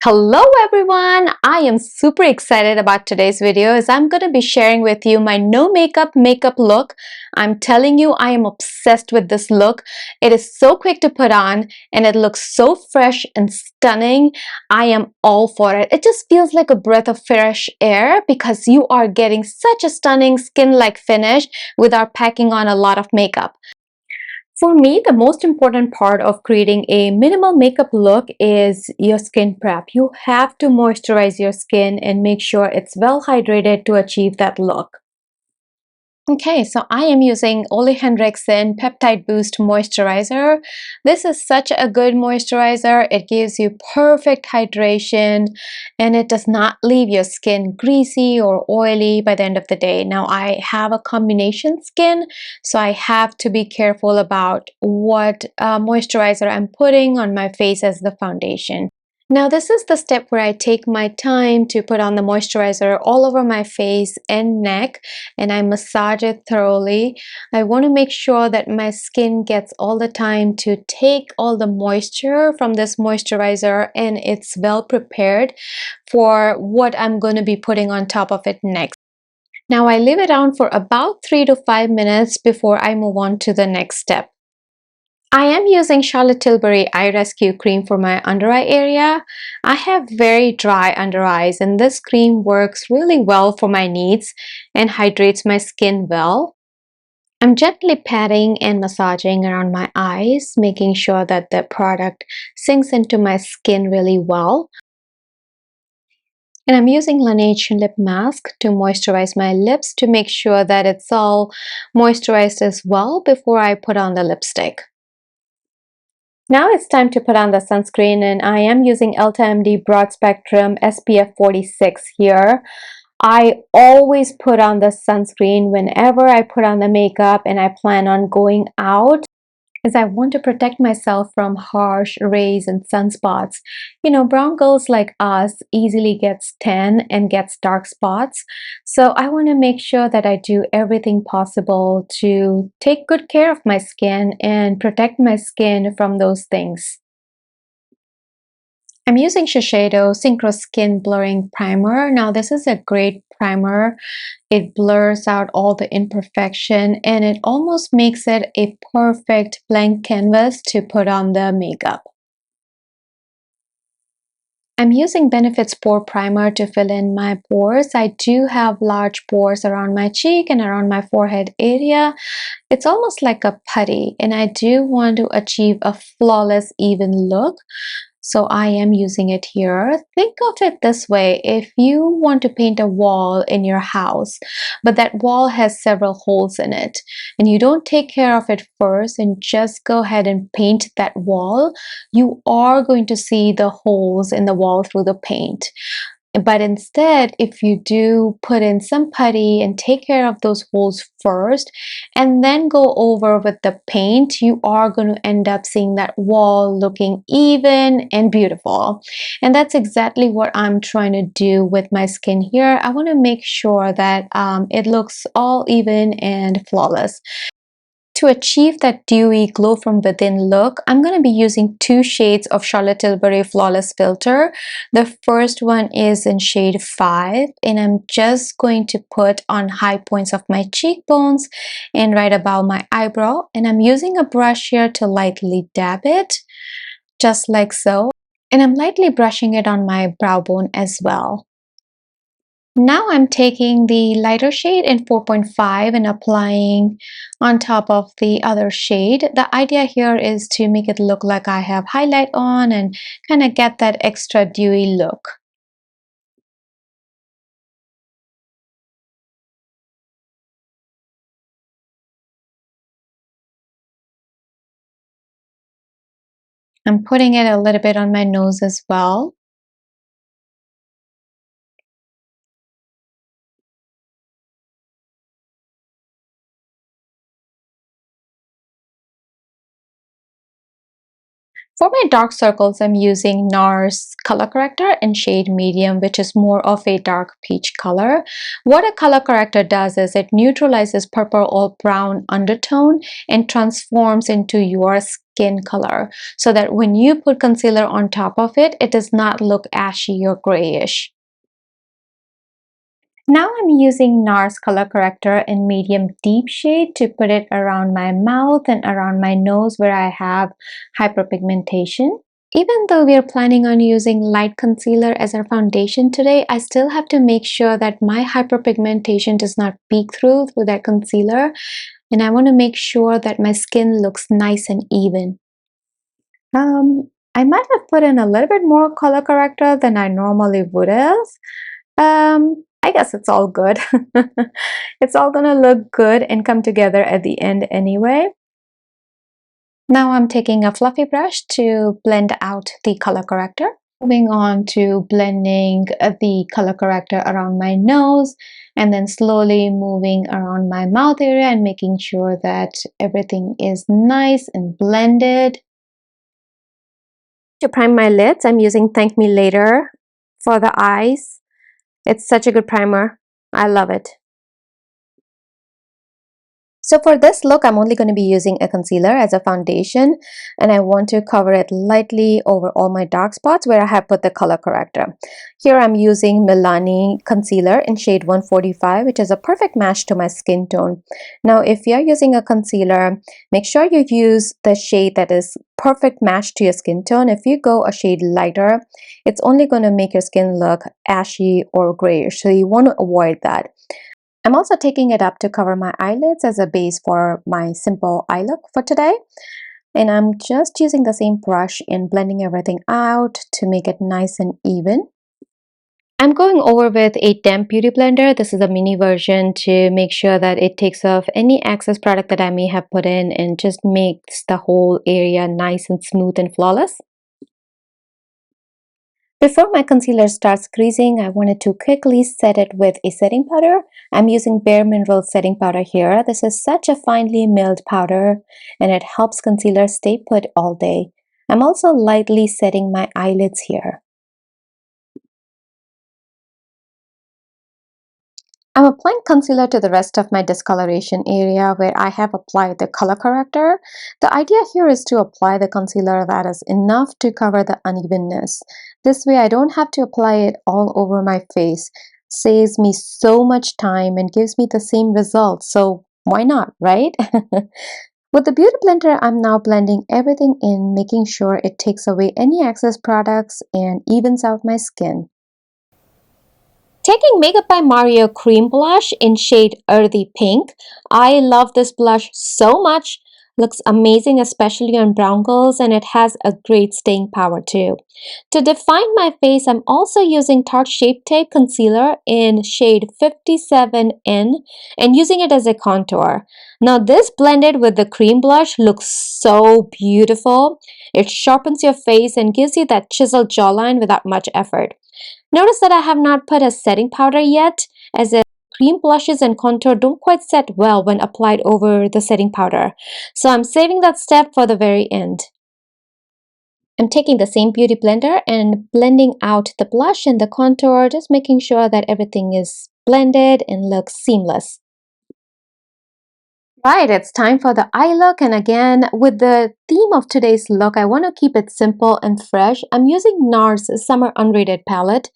Hello everyone! I am super excited about today's video as I'm going to be sharing with you my no makeup look. I'm telling you, I am obsessed with this look. It is so quick to put on and it looks so fresh and stunning. I am all for it. It just feels like a breath of fresh air because you are getting such a stunning skin-like finish without packing on a lot of makeup. For me, the most important part of creating a minimal makeup look is your skin prep. You have to moisturize your skin and make sure it's well hydrated to achieve that look. Okay, so I am using Ole Henriksen Peptide Boost Moisturizer. This is such a good moisturizer. It gives you perfect hydration and it does not leave your skin greasy or oily by the end of the day. Now, I have a combination skin, so I have to be careful about what moisturizer I'm putting on my face as the foundation. Now this is the step where I take my time to put on the moisturizer all over my face and neck and I massage it thoroughly. I want to make sure that my skin gets all the time to take all the moisture from this moisturizer and it's well prepared for what I'm going to be putting on top of it next. Now I leave it on for about 3 to 5 minutes before I move on to the next step. I am using Charlotte Tilbury Eye Rescue Cream for my under eye area. I have very dry under eyes and this cream works really well for my needs and hydrates my skin well. I'm gently patting and massaging around my eyes, making sure that the product sinks into my skin really well. And I'm using Laneige lip mask to moisturize my lips to make sure that it's all moisturized as well before I put on the lipstick. Now it's time to put on the sunscreen and I am using Elta MD Broad Spectrum SPF 46 here. I always put on the sunscreen whenever I put on the makeup and I plan on going out, as I want to protect myself from harsh rays and sunspots. You know, brown girls like us easily gets tan and gets dark spots. So I want to make sure that I do everything possible to take good care of my skin and protect my skin from those things. I'm using Shiseido Synchro Skin Blurring Primer. Now this is a great primer. It blurs out all the imperfection and it almost makes it a perfect blank canvas to put on the makeup. I'm using Benefit's Pore Primer to fill in my pores. I do have large pores around my cheek and around my forehead area. It's almost like a putty and I do want to achieve a flawless even look. So I am using it here. Think of it this way: if you want to paint a wall in your house, but that wall has several holes in it, and you don't take care of it first and just go ahead and paint that wall, you are going to see the holes in the wall through the paint. But instead, if you do put in some putty and take care of those holes first and then go over with the paint, you are going to end up seeing that wall looking even and beautiful. And that's exactly what I'm trying to do with my skin here. I want to make sure that it looks all even and flawless. To achieve that dewy glow from within look, I'm going to be using two shades of Charlotte Tilbury Flawless Filter. The first one is in shade 5 and I'm just going to put on high points of my cheekbones and right above my eyebrow, and I'm using a brush here to lightly dab it, just like so, and I'm lightly brushing it on my brow bone as well. Now I'm taking the lighter shade in 4.5 and applying on top of the other shade. The idea here is to make it look like I have highlight on and kind of get that extra dewy look. I'm putting it a little bit on my nose as well. For my dark circles, I'm using NARS color corrector in shade medium, which is more of a dark peach color. What a color corrector does is it neutralizes purple or brown undertone and transforms into your skin color so that when you put concealer on top of it, it does not look ashy or grayish. Now I'm using NARS color corrector in medium deep shade to put it around my mouth and around my nose where I have hyperpigmentation. Even though we are planning on using light concealer as our foundation today, I still have to make sure that my hyperpigmentation does not peek through that concealer, and I want to make sure that my skin looks nice and even. I might have put in a little bit more color corrector than I normally would have. I guess it's all good. It's all gonna look good and come together at the end anyway. Now I'm taking a fluffy brush to blend out the color corrector. Moving on to blending the color corrector around my nose and then slowly moving around my mouth area and making sure that everything is nice and blended. To prime my lids, I'm using Thank Me Later for the eyes. It's such a good primer. I love it. So for this look, I'm only going to be using a concealer as a foundation, and I want to cover it lightly over all my dark spots where I have put the color corrector. Here I'm using Milani concealer in shade 145, which is a perfect match to my skin tone. Now, if you're using a concealer, make sure you use the shade that is perfect match to your skin tone. If you go a shade lighter, it's only going to make your skin look ashy or grayish, so you want to avoid that. I'm also taking it up to cover my eyelids as a base for my simple eye look for today. And I'm just using the same brush and blending everything out to make it nice and even. I'm going over with a damp beauty blender. This is a mini version to make sure that it takes off any excess product that I may have put in and just makes the whole area nice and smooth and flawless. Before my concealer starts creasing, I wanted to quickly set it with a setting powder. I'm using Bare Minerals setting powder here. This is such a finely milled powder and it helps concealer stay put all day. I'm also lightly setting my eyelids here. I'm applying concealer to the rest of my discoloration area where I have applied the color corrector. The idea here is to apply the concealer that is enough to cover the unevenness. This way I don't have to apply it all over my face. Saves me so much time and gives me the same result, so why not, right? With the beauty blender, I'm now blending everything in, making sure it takes away any excess products and evens out my skin. Taking Makeup by Mario Cream Blush in shade Earthy Pink. I love this blush so much. Looks amazing, especially on brown girls, and it has a great staying power too. To define my face, I'm also using Tarte Shape Tape Concealer in shade 57N and using it as a contour. Now this blended with the cream blush looks so beautiful. It sharpens your face and gives you that chiseled jawline without much effort. Notice that I have not put a setting powder yet, as the cream blushes and contour don't quite set well when applied over the setting powder. So I'm saving that step for the very end. I'm taking the same beauty blender and blending out the blush and the contour, just making sure that everything is blended and looks seamless. Right, it's time for the eye look, and again, with the theme of today's look, I want to keep it simple and fresh. I'm using NARS Summer Unrated palette.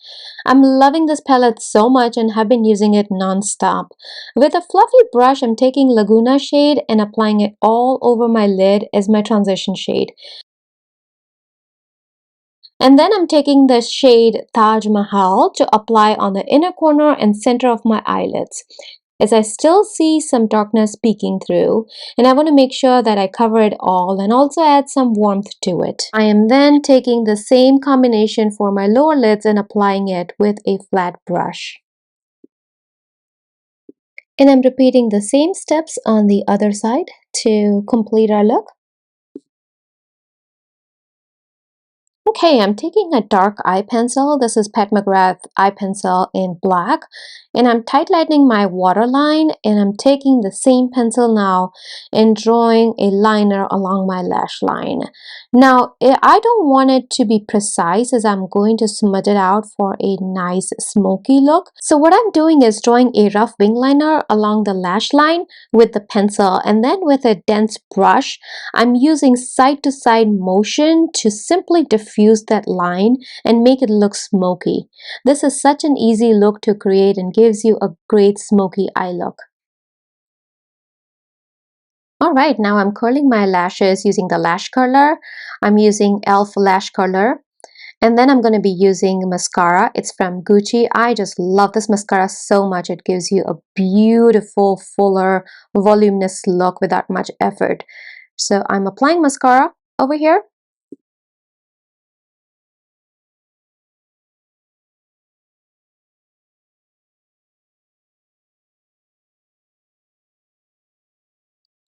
I'm loving this palette so much and have been using it non-stop. With a fluffy brush, I'm taking Laguna shade and applying it all over my lid as my transition shade. And then I'm taking the shade Taj Mahal to apply on the inner corner and center of my eyelids, as I still see some darkness peeking through, and I want to make sure that I cover it all and also add some warmth to it. I am then taking the same combination for my lower lids and applying it with a flat brush. And I'm repeating the same steps on the other side to complete our look. Okay, I'm taking a dark eye pencil. This is Pat McGrath eye pencil in black, and I'm tightlining my waterline, and I'm taking the same pencil now and drawing a liner along my lash line. Now, I don't want it to be precise as I'm going to smudge it out for a nice smoky look. So what I'm doing is drawing a rough wing liner along the lash line with the pencil, and then with a dense brush I'm using side to side motion to simply diffuse that line and make it look smoky. This is such an easy look to create and gives you a great smoky eye look. Alright, now I'm curling my lashes using the lash curler. I'm using e.l.f. lash curler. And then I'm going to be using mascara. It's from Gucci. I just love this mascara so much. It gives you a beautiful, fuller, voluminous look without much effort. So I'm applying mascara over here.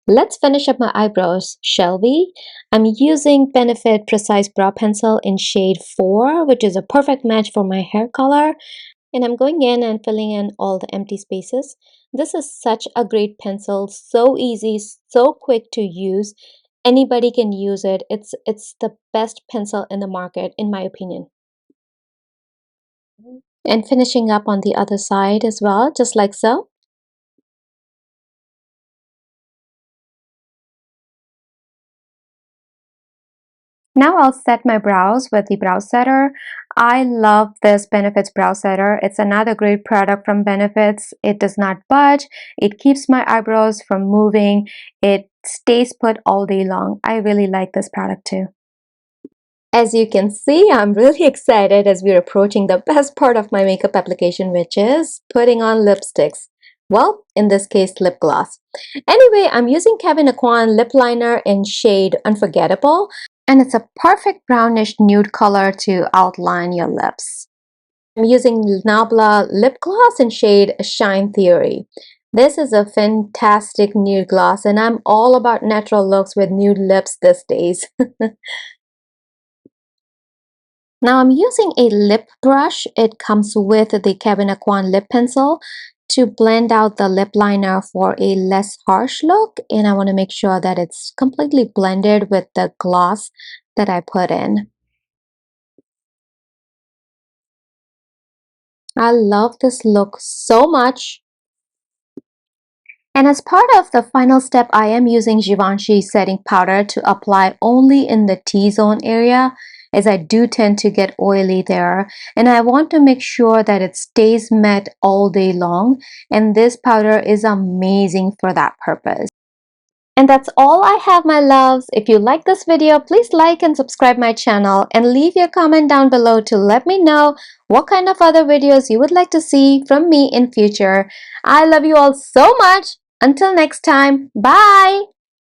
Let's finish up my eyebrows, shall we? I'm using Benefit Precise Brow Pencil in shade 4, which is a perfect match for my hair color. And I'm going in and filling in all the empty spaces. This is such a great pencil, so easy, so quick to use. Anybody can use it. It's the best pencil in the market, in my opinion. And finishing up on the other side as well, just like so. Now I'll set my brows with the brow setter. I love this Benefits brow setter. It's another great product from Benefits. It does not budge. It keeps my eyebrows from moving. It stays put all day long. I really like this product too. As you can see, I'm really excited as we're approaching the best part of my makeup application, which is putting on lipsticks. Well, in this case, lip gloss. Anyway, I'm using Kevyn Aucoin lip liner in shade Unforgettable, and it's a perfect brownish nude color to outline your lips. I'm using Nabla lip gloss in shade Shine Theory. This is a fantastic nude gloss, and I'm all about natural looks with nude lips these days. Now I'm using a lip brush. It comes with the Kevyn Aucoin lip pencil to blend out the lip liner for a less harsh look, and I want to make sure that it's completely blended with the gloss that I put in. I love this look so much. And as part of the final step, I am using Givenchy setting powder to apply only in the T-zone area, as I do tend to get oily there, and I want to make sure that it stays matte all day long, and this powder is amazing for that purpose. And that's all I have, my loves. If you like this video, please like and subscribe my channel and leave your comment down below to let me know what kind of other videos you would like to see from me in future. I love you all so much. Until next time, bye!